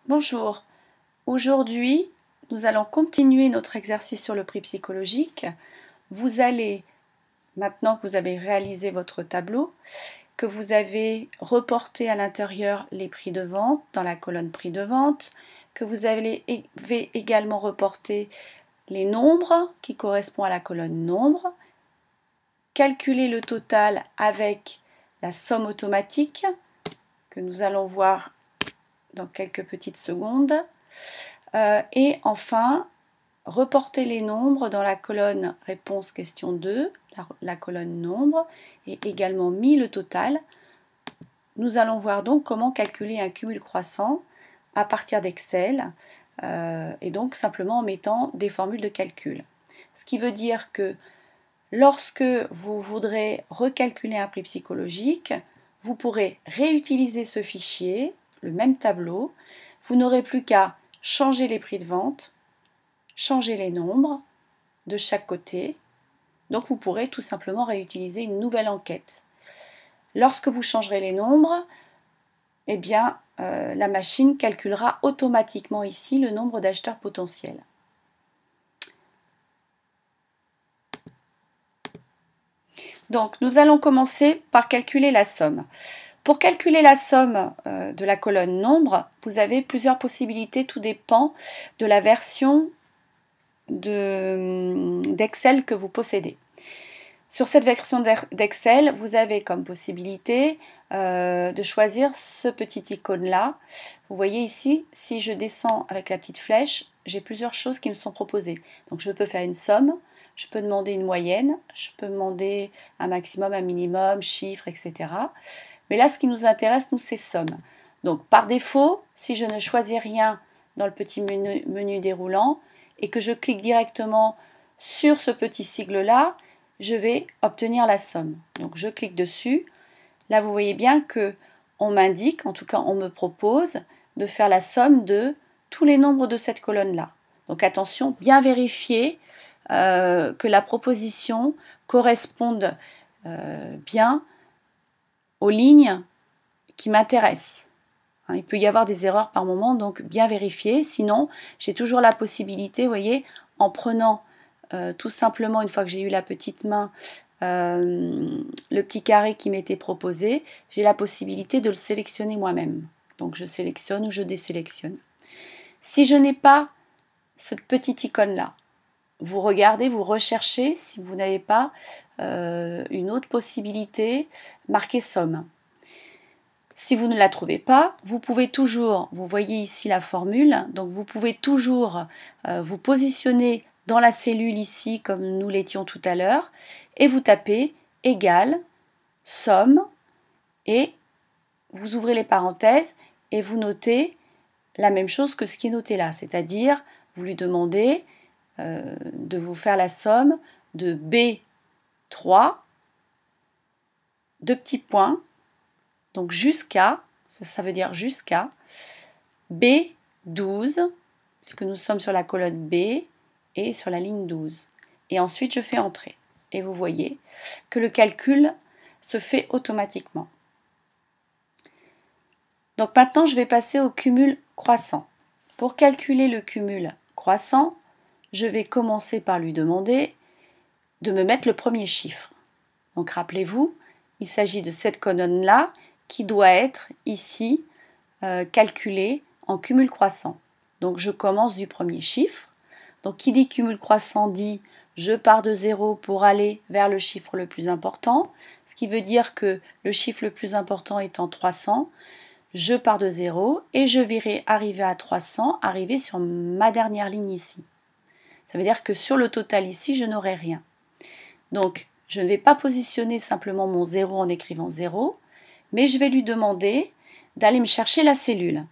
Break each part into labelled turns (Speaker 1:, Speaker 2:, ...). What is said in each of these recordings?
Speaker 1: Bonjour, aujourd'hui nous allons continuer notre exercice sur le prix psychologique. Vous allez, maintenant que vous avez réalisé votre tableau, que vous avez reporté à l'intérieur les prix de vente dans la colonne prix de vente, que vous avez également reporté les nombres qui correspondent à la colonne nombre, calculer le total avec la somme automatique que nous allons voir dans quelques petites secondes. Et enfin, reporter les nombres dans la colonne réponse question 2, la colonne nombre, et également mis le total. Nous allons voir donc comment calculer un cumul croissant à partir d'Excel, et donc simplement en mettant des formules de calcul. Ce qui veut dire que lorsque vous voudrez recalculer un prix psychologique, vous pourrez réutiliser ce fichier, le même tableau. Vous n'aurez plus qu'à changer les prix de vente, changer les nombres de chaque côté. Donc vous pourrez tout simplement réutiliser une nouvelle enquête. Lorsque vous changerez les nombres, eh bien, la machine calculera automatiquement ici le nombre d'acheteurs potentiels. Donc nous allons commencer par calculer la somme. Pour calculer la somme de la colonne nombre, vous avez plusieurs possibilités, tout dépend de la version d'Excel que vous possédez. Sur cette version d'Excel, vous avez comme possibilité de choisir ce petit icône-là. Vous voyez ici, si je descends avec la petite flèche, j'ai plusieurs choses qui me sont proposées. Donc je peux faire une somme, je peux demander une moyenne, je peux demander un maximum, un minimum, chiffre, etc. Mais là, ce qui nous intéresse, nous, c'est somme. Donc, par défaut, si je ne choisis rien dans le petit menu déroulant et que je clique directement sur ce petit sigle-là, je vais obtenir la somme. Donc, je clique dessus. Là, vous voyez bien que on m'indique, en tout cas, on me propose de faire la somme de tous les nombres de cette colonne-là. Donc, attention, bien vérifier que la proposition corresponde bien aux lignes qui m'intéressent. Il peut y avoir des erreurs par moment, donc bien vérifier. Sinon, j'ai toujours la possibilité, vous voyez, en prenant tout simplement, une fois que j'ai eu la petite main, le petit carré qui m'était proposé, j'ai la possibilité de le sélectionner moi-même. Donc je sélectionne ou je désélectionne. Si je n'ai pas cette petite icône-là, vous regardez, vous recherchez si vous n'avez pas une autre possibilité, marquée somme. Si vous ne la trouvez pas, vous pouvez toujours, vous voyez ici la formule, donc vous pouvez toujours vous positionner dans la cellule ici comme nous l'étions tout à l'heure et vous tapez égal, somme et vous ouvrez les parenthèses et vous notez la même chose que ce qui est noté là, c'est-à-dire vous lui demandez de vous faire la somme de B3, deux petits points, donc jusqu'à, ça veut dire jusqu'à B12, puisque nous sommes sur la colonne B et sur la ligne 12. Et ensuite, je fais entrer. Et vous voyez que le calcul se fait automatiquement. Donc maintenant, je vais passer au cumul croissant. Pour calculer le cumul croissant, je vais commencer par lui demander de me mettre le premier chiffre. Donc rappelez-vous, il s'agit de cette colonne-là qui doit être ici calculée en cumul croissant. Donc je commence du premier chiffre. Donc qui dit cumul croissant dit je pars de 0 pour aller vers le chiffre le plus important, ce qui veut dire que le chiffre le plus important étant 300, je pars de 0 et je verrai arriver à 300, arriver sur ma dernière ligne ici. Ça veut dire que sur le total ici, je n'aurai rien. Donc je ne vais pas positionner simplement mon 0 en écrivant 0, mais je vais lui demander d'aller me chercher la cellule.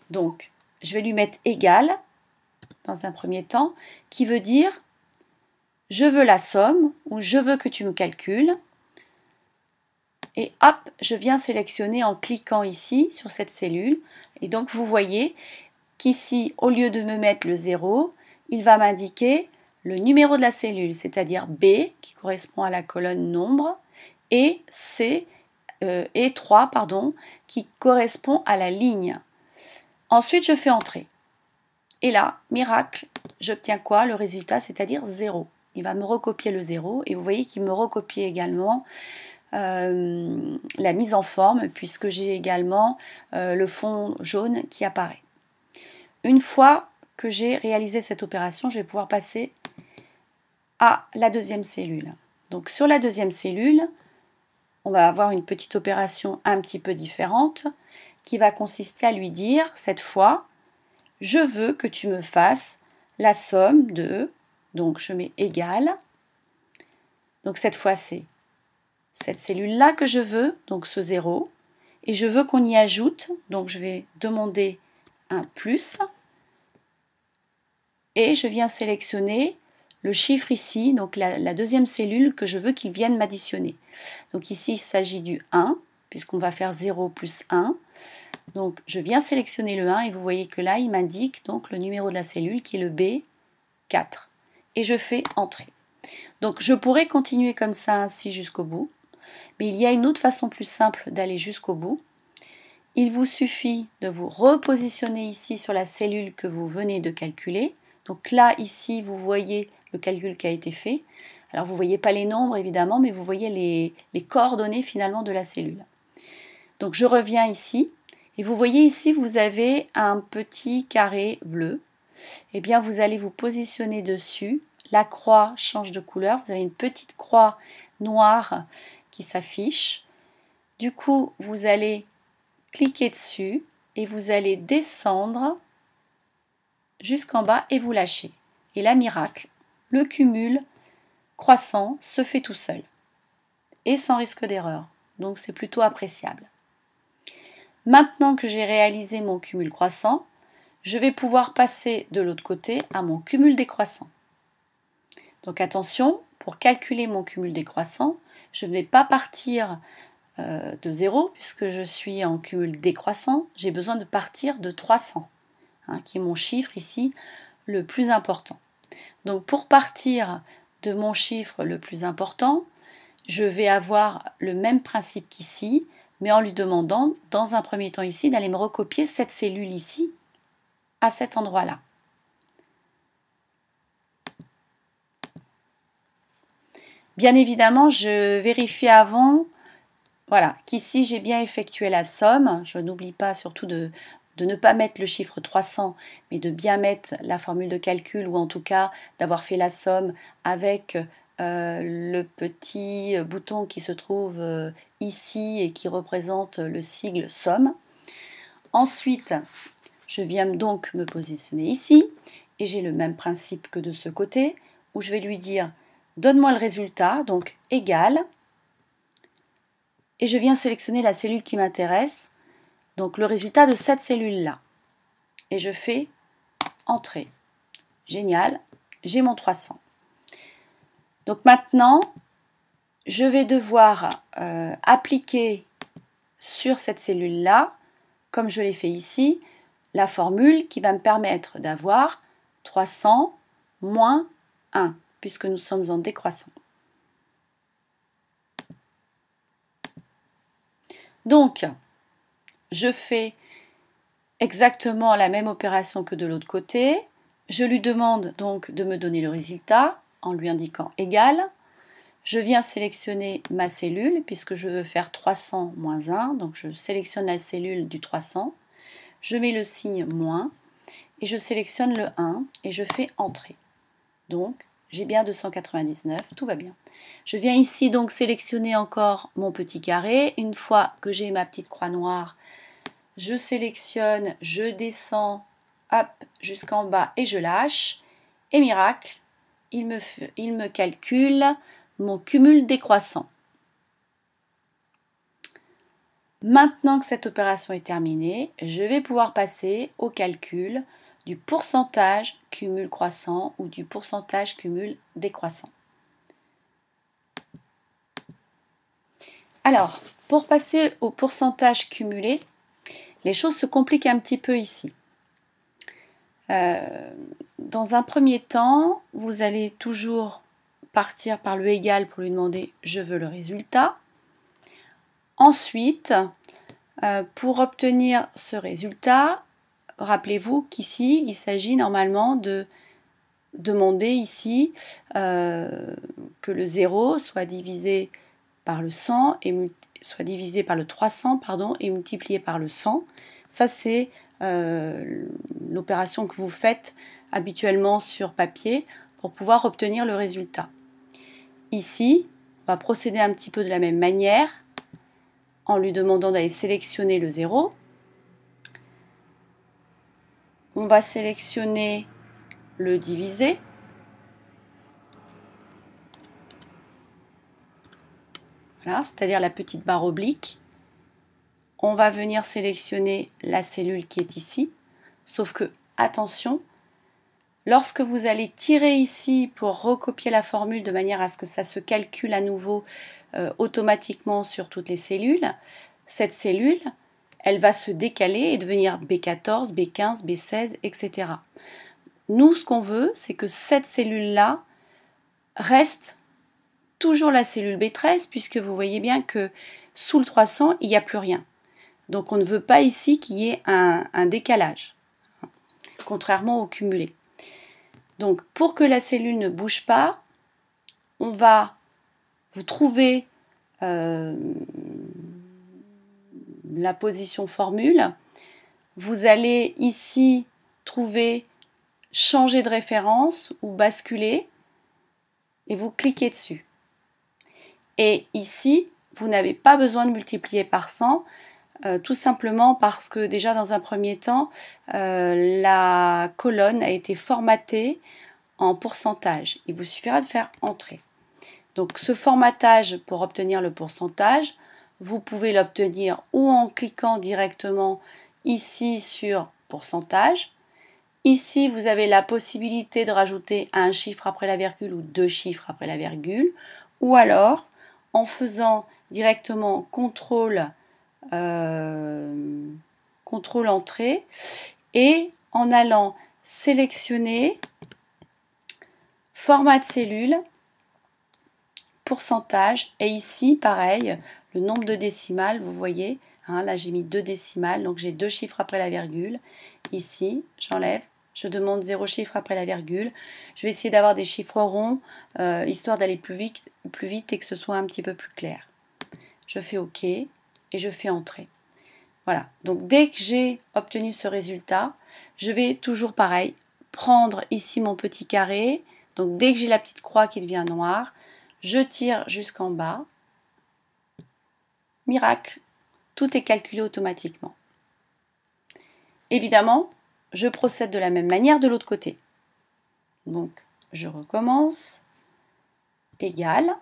Speaker 1: Donc, je vais lui mettre égal, dans un premier temps, qui veut dire je veux la somme, ou je veux que tu me calcules. Et hop, je viens sélectionner en cliquant ici, sur cette cellule. Et donc, vous voyez qu'ici, au lieu de me mettre le 0, il va m'indiquer le numéro de la cellule, c'est-à-dire B, qui correspond à la colonne nombre, et C, et 3, pardon, qui correspond à la ligne. Ensuite, je fais entrer. Et là, miracle, j'obtiens quoi? Le résultat, c'est-à-dire 0. Il va me recopier le 0 et vous voyez qu'il me recopie également la mise en forme puisque j'ai également le fond jaune qui apparaît. Une fois que j'ai réalisé cette opération, je vais pouvoir passer à la deuxième cellule. Donc sur la deuxième cellule, on va avoir une petite opération un petit peu différente qui va consister à lui dire cette fois, je veux que tu me fasses la somme de, donc je mets égal, donc cette fois c'est cette cellule-là que je veux, donc ce 0, et je veux qu'on y ajoute, donc je vais demander un plus, et je viens sélectionner le chiffre ici, donc la deuxième cellule que je veux qu'il vienne m'additionner. Donc ici il s'agit du 1, puisqu'on va faire 0 plus 1, donc je viens sélectionner le 1 et vous voyez que là il m'indique donc le numéro de la cellule qui est le B4, et je fais entrer. Donc je pourrais continuer comme ça ainsi jusqu'au bout, mais il y a une autre façon plus simple d'aller jusqu'au bout. Il vous suffit de vous repositionner ici sur la cellule que vous venez de calculer. Donc là, ici, vous voyez le calcul qui a été fait. Alors, vous ne voyez pas les nombres, évidemment, mais vous voyez les coordonnées finalement de la cellule. Donc, je reviens ici. Et vous voyez ici, vous avez un petit carré bleu. Eh bien, vous allez vous positionner dessus. La croix change de couleur. Vous avez une petite croix noire qui s'affiche. Du coup, vous allez cliquer dessus et vous allez descendre jusqu'en bas et vous lâchez. Et là, miracle, le cumul croissant se fait tout seul et sans risque d'erreur. Donc, c'est plutôt appréciable. Maintenant que j'ai réalisé mon cumul croissant, je vais pouvoir passer de l'autre côté à mon cumul décroissant. Donc, attention, pour calculer mon cumul décroissant, je ne vais pas partir de 0 puisque je suis en cumul décroissant, j'ai besoin de partir de 300, qui est mon chiffre ici le plus important. Donc pour partir de mon chiffre le plus important, je vais avoir le même principe qu'ici, mais en lui demandant dans un premier temps ici d'aller me recopier cette cellule ici à cet endroit-là. Bien évidemment, je vérifie avant voilà, qu'ici j'ai bien effectué la somme. Je n'oublie pas surtout de ne pas mettre le chiffre 300, mais de bien mettre la formule de calcul, ou en tout cas d'avoir fait la somme avec le petit bouton qui se trouve ici et qui représente le sigle somme. Ensuite, je viens donc me positionner ici, et j'ai le même principe que de ce côté, où je vais lui dire « donne-moi le résultat », donc « égal », et je viens sélectionner la cellule qui m'intéresse, donc le résultat de cette cellule-là. Et je fais entrer. Génial, j'ai mon 300. Donc maintenant, je vais devoir appliquer sur cette cellule-là, comme je l'ai fait ici, la formule qui va me permettre d'avoir 300 moins 1, puisque nous sommes en décroissant. Donc, je fais exactement la même opération que de l'autre côté. Je lui demande donc de me donner le résultat en lui indiquant égal. Je viens sélectionner ma cellule puisque je veux faire 300 moins 1. Donc je sélectionne la cellule du 300. Je mets le signe moins et je sélectionne le 1 et je fais entrer. Donc j'ai bien 299, tout va bien. Je viens ici donc sélectionner encore mon petit carré. Une fois que j'ai ma petite croix noire, je sélectionne, je descends, hop, jusqu'en bas et je lâche. Et miracle, il me calcule mon cumul décroissant. Maintenant que cette opération est terminée, je vais pouvoir passer au calcul du pourcentage cumul croissant ou du pourcentage cumul décroissant. Alors, pour passer au pourcentage cumulé, les choses se compliquent un petit peu ici. Dans un premier temps, vous allez toujours partir par le égal pour lui demander « je veux le résultat ». Ensuite, pour obtenir ce résultat, rappelez-vous qu'ici, il s'agit normalement de demander ici que le 0 soit divisé par le 100 et soit divisé par le 300 pardon, et multiplié par le 100. Ça, c'est l'opération que vous faites habituellement sur papier pour pouvoir obtenir le résultat. Ici, on va procéder un petit peu de la même manière en lui demandant d'aller sélectionner le 0. On va sélectionner le divisé. Voilà, c'est-à-dire la petite barre oblique. On va venir sélectionner la cellule qui est ici. Sauf que, attention, lorsque vous allez tirer ici pour recopier la formule de manière à ce que ça se calcule à nouveau automatiquement sur toutes les cellules, cette cellule, elle va se décaler et devenir B14, B15, B16, etc. Nous, ce qu'on veut, c'est que cette cellule-là reste toujours la cellule B13, puisque vous voyez bien que sous le 300, il n'y a plus rien. Donc on ne veut pas ici qu'il y ait un décalage, contrairement au cumulé. Donc pour que la cellule ne bouge pas, on va vous trouver la position formule. Vous allez ici trouver changer de référence ou basculer et vous cliquez dessus. Et ici, vous n'avez pas besoin de multiplier par 100, tout simplement parce que déjà dans un premier temps, la colonne a été formatée en pourcentage. Il vous suffira de faire entrer. Donc ce formatage pour obtenir le pourcentage, vous pouvez l'obtenir ou en cliquant directement ici sur pourcentage. Ici, vous avez la possibilité de rajouter un chiffre après la virgule ou deux chiffres après la virgule, ou alors en faisant directement contrôle entrée et en allant sélectionner format de cellule, pourcentage, et ici pareil, le nombre de décimales, vous voyez, hein, là j'ai mis 2 décimales, donc j'ai 2 chiffres après la virgule. Ici, j'enlève, je demande 0 chiffre après la virgule. Je vais essayer d'avoir des chiffres ronds, histoire d'aller plus vite et que ce soit un petit peu plus clair. Je fais OK et je fais entrer. Voilà, donc dès que j'ai obtenu ce résultat, je vais toujours pareil, prendre ici mon petit carré. Donc dès que j'ai la petite croix qui devient noire, je tire jusqu'en bas. Miracle, tout est calculé automatiquement. Évidemment, je procède de la même manière de l'autre côté. Donc je recommence, égal,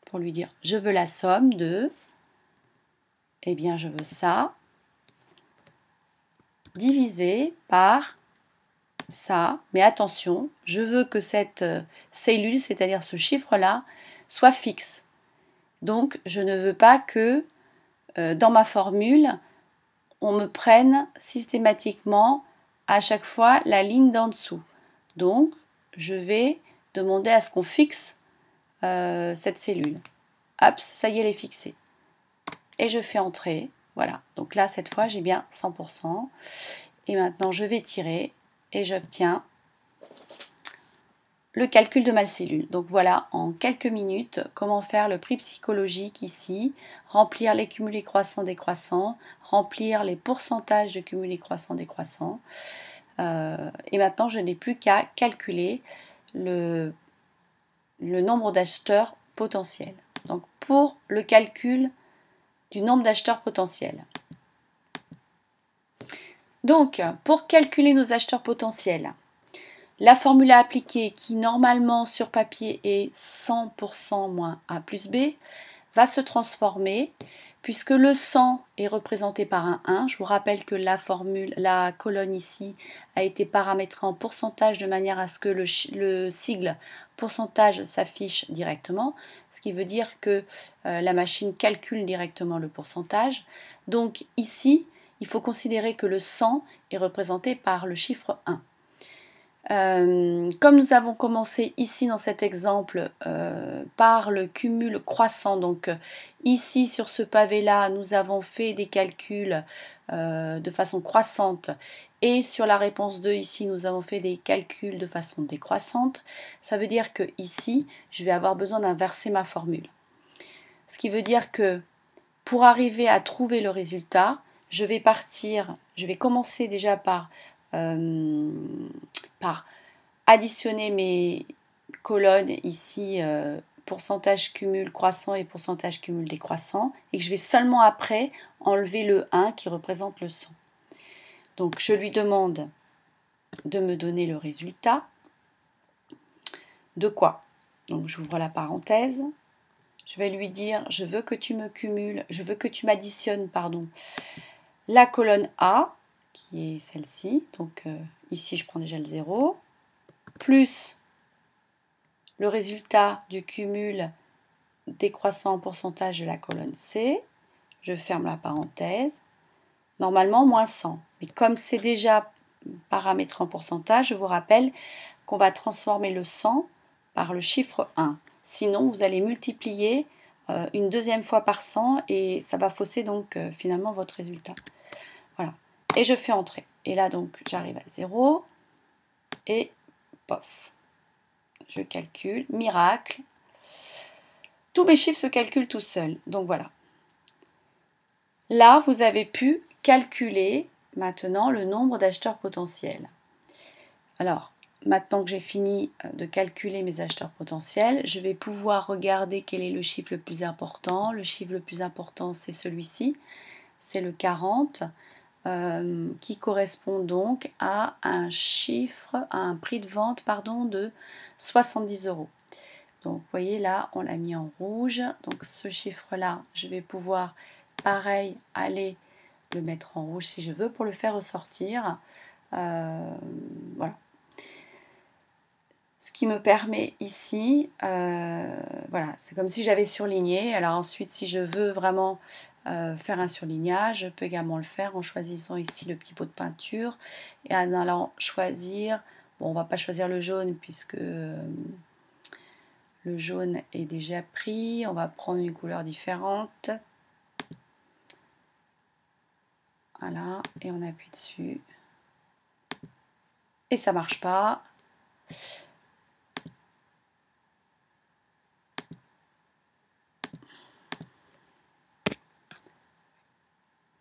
Speaker 1: pour lui dire je veux la somme de, eh bien je veux ça, divisé par ça, mais attention, je veux que cette cellule, c'est-à-dire ce chiffre-là, soit fixe. Donc, je ne veux pas que dans ma formule, on me prenne systématiquement à chaque fois la ligne d'en dessous. Donc, je vais demander à ce qu'on fixe cette cellule. Hop, ça y est, elle est fixée. Et je fais entrer. Voilà, donc là, cette fois, j'ai bien 100%. Et maintenant, je vais tirer et j'obtiens le calcul de ma cellule. Donc voilà, en quelques minutes, comment faire le prix psychologique ici, remplir les cumulés croissants-décroissants, remplir les pourcentages de cumulés croissants-décroissants. Et maintenant, je n'ai plus qu'à calculer le nombre d'acheteurs potentiels. Donc pour le calcul du nombre d'acheteurs potentiels. Donc, pour calculer nos acheteurs potentiels, la formule à appliquer, qui normalement sur papier est 100% moins A plus B, va se transformer puisque le 100 est représenté par un 1. Je vous rappelle que la colonne ici a été paramétrée en pourcentage de manière à ce que le sigle pourcentage s'affiche directement, ce qui veut dire que la machine calcule directement le pourcentage. Donc ici, il faut considérer que le 100 est représenté par le chiffre 1. Comme nous avons commencé ici dans cet exemple par le cumul croissant, donc ici sur ce pavé-là, nous avons fait des calculs de façon croissante et sur la réponse 2 ici, nous avons fait des calculs de façon décroissante. Ça veut dire que ici, je vais avoir besoin d'inverser ma formule. Ce qui veut dire que pour arriver à trouver le résultat, je vais commencer déjà par additionner mes colonnes ici, pourcentage cumul croissant et pourcentage cumul décroissant, et que je vais seulement après enlever le 1 qui représente le 100. Donc je lui demande de me donner le résultat. De quoi? Donc j'ouvre la parenthèse. Je vais lui dire, je veux que tu me cumules, je veux que tu m'additionnes, pardon, la colonne A, qui est celle-ci, donc ici je prends déjà le 0, plus le résultat du cumul décroissant en pourcentage de la colonne C, je ferme la parenthèse, normalement moins 100, mais comme c'est déjà paramétré en pourcentage, je vous rappelle qu'on va transformer le 100 par le chiffre 1, sinon vous allez multiplier une deuxième fois par 100 et ça va fausser donc finalement votre résultat. Voilà, et je fais entrer, et là donc j'arrive à 0, et pof, je calcule, miracle, tous mes chiffres se calculent tout seuls, donc voilà. Là, vous avez pu calculer maintenant le nombre d'acheteurs potentiels. Alors, maintenant que j'ai fini de calculer mes acheteurs potentiels, je vais pouvoir regarder quel est le chiffre le plus important. Le chiffre le plus important, c'est celui-ci, c'est le 40, qui correspond donc à un chiffre, à un prix de vente, pardon, de 70 €. Donc, vous voyez là, on l'a mis en rouge. Donc, ce chiffre-là, je vais pouvoir, pareil, aller le mettre en rouge si je veux pour le faire ressortir. Voilà. Ce qui me permet ici, voilà, c'est comme si j'avais surligné. Alors ensuite, si je veux vraiment faire un surlignage, je peux également le faire en choisissant ici le petit pot de peinture et en allant choisir, bon, on va pas choisir le jaune puisque le jaune est déjà pris, on va prendre une couleur différente. Voilà, et on appuie dessus. Et ça marche pas.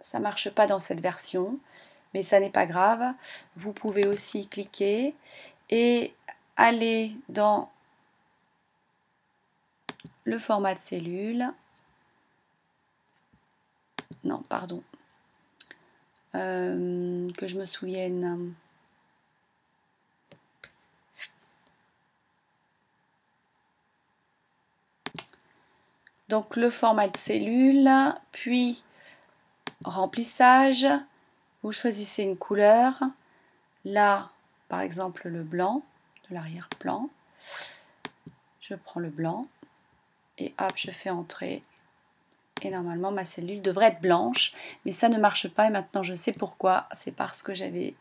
Speaker 1: Ça marche pas dans cette version, mais ça n'est pas grave. Vous pouvez aussi cliquer et aller dans le format de cellule. Non, pardon. Que je me souvienne. Donc le format de cellule, puis remplissage. Vous choisissez une couleur. Là, par exemple, le blanc de l'arrière-plan. Je prends le blanc et hop, je fais entrer. Et normalement, ma cellule devrait être blanche, mais ça ne marche pas. Et maintenant, je sais pourquoi. C'est parce que j'avais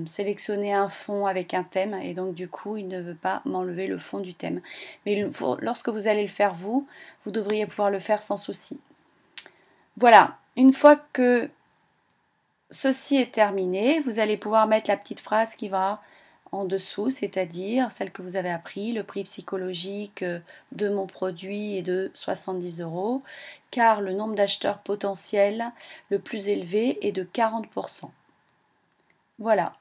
Speaker 1: sélectionné un fond avec un thème. Et donc, du coup, il ne veut pas m'enlever le fond du thème. Mais lorsque vous allez le faire, vous devriez pouvoir le faire sans souci. Voilà. Une fois que ceci est terminé, vous allez pouvoir mettre la petite phrase qui va en dessous, c'est-à-dire celle que vous avez appris, le prix psychologique de mon produit est de 70 €, car le nombre d'acheteurs potentiels le plus élevé est de 40%. Voilà.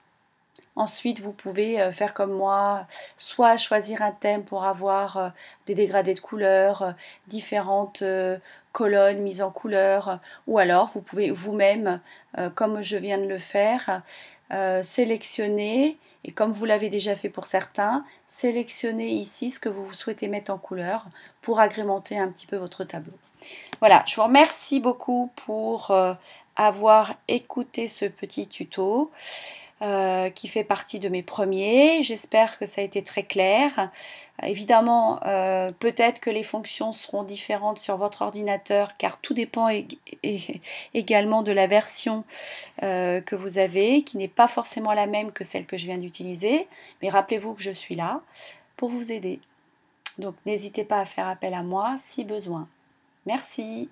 Speaker 1: Ensuite, vous pouvez faire comme moi, soit choisir un thème pour avoir des dégradés de couleurs, différentes colonnes mises en couleur, ou alors vous pouvez vous-même, comme je viens de le faire, sélectionner, et comme vous l'avez déjà fait pour certains, sélectionner ici ce que vous souhaitez mettre en couleur pour agrémenter un petit peu votre tableau. Voilà, je vous remercie beaucoup pour avoir écouté ce petit tuto. qui fait partie de mes premiers. J'espère que ça a été très clair. Évidemment, peut-être que les fonctions seront différentes sur votre ordinateur, car tout dépend également de la version que vous avez, qui n'est pas forcément la même que celle que je viens d'utiliser. Mais rappelez-vous que je suis là pour vous aider. Donc n'hésitez pas à faire appel à moi si besoin. Merci.